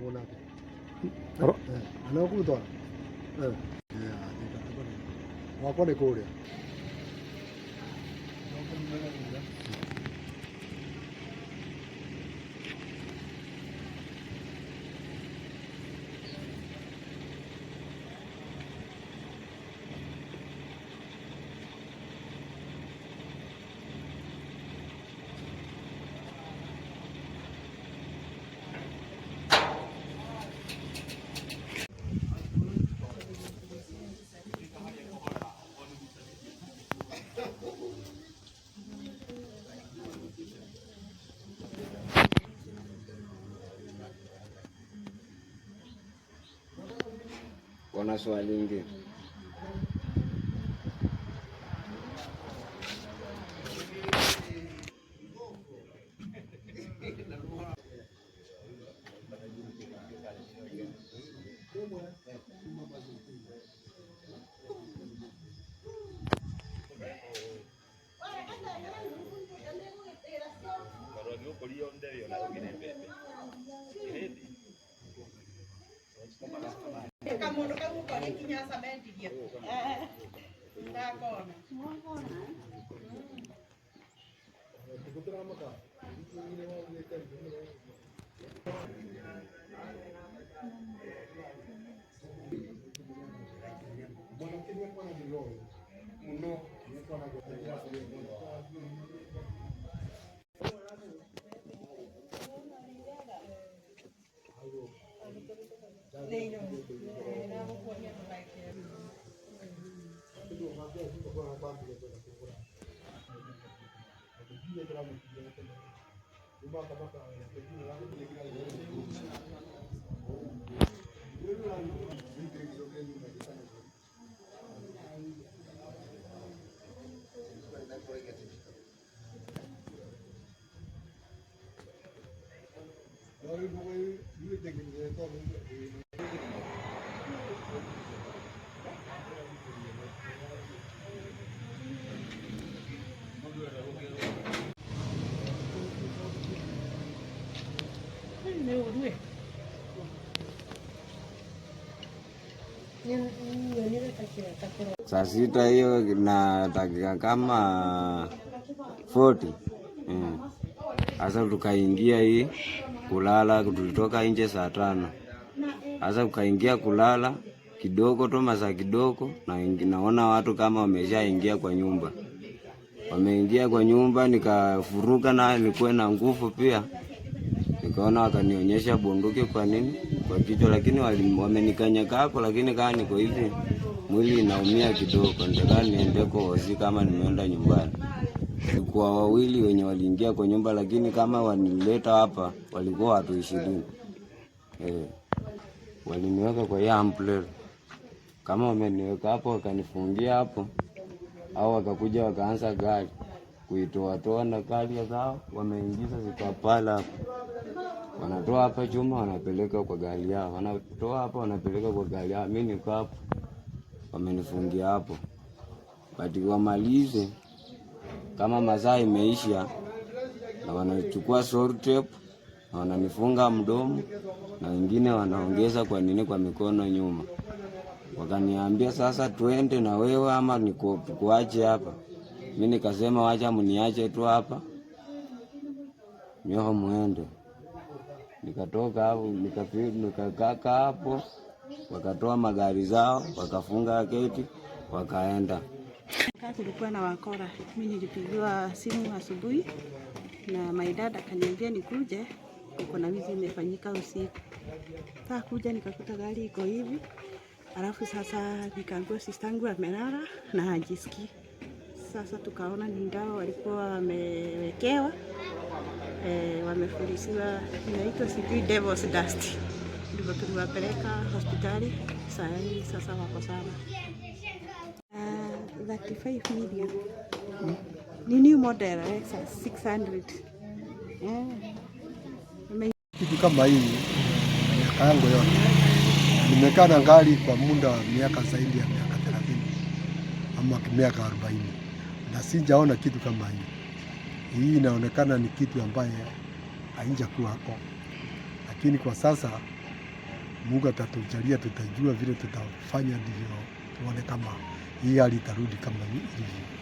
Mona. Anakuta. Wako ni kule. Kuna swali lingine? Saa sita hiyo na dakika kama 40. Asa tukaingia hii kulala, tulitoka nje saa 5. Asa tukaingia kulala kidogo tu, masaa kidogo, na naona watu kama wameshaingia kwa nyumba. Wameingia kwa nyumba, nikafuruka na nilikuwa na nguvu pia. Nikaona wakanionyesha bunduki kwa nini kwa kichwa, lakini wamenikanyaka hapo, lakini kama niko hivi mwili inaumia kidogo, nataka niende kwa hosi kama nimeenda nyumbani. Kwa wawili wenye waliingia kwa nyumba, lakini kama wanileta hapa walikuwa watu 20. Waliniweka kwa ya umbrella. Kama wameniweka hapo wakanifungia hapo, au wakakuja wakaanza gari kuitoa na gari zao, wameingiza zikapala hapo. Wanatoa hapa chuma wanapeleka kwa gari yao, wanatoa hapa wanapeleka kwa gari yao. Mimi niko hapo, wamenifungia hapo. Bati wamalize kama masaa imeisha, na wanachukua short tape na wananifunga mdomo, na wengine wanaongeza kwa nini kwa mikono nyuma. Wakaniambia sasa twende na wewe ama nikuache hapa. Mimi nikasema wacha mniache tu hapa, nyoho muende. Nikatoka hapo, nikakaa hapo, wakatoa magari zao, wakafunga geti, wakaenda. Kulikuwa na wakora. Mimi nilipigiwa simu asubuhi na maidada akaniambia nikuje, uko na wizi imefanyika usiku. Sasa kuja nikakuta gari iko hivi. Alafu sasa nikaambiwa sistangu amelala na hajisikii. Sasa tukaona ni dawa walikuwa wamewekewa, wamefurisiwa, inaitwa sijui devil's dust. Ndipo tuliwapeleka hospitali, sasa wako sana. 35 million. Ni new model, 600. Kitu kama hii miaka yangu yote nimekaa na gari kwa muda wa miaka zaidi ya miaka 30 ama miaka 40, na sijaona kitu kama hii. Hii inaonekana ni kitu ambaye haija kuwa hapo, lakini kwa sasa Mungu atatujalia, tutajua vile tutafanya, ndivyo tuone kama hii hali itarudi kama ilivyo.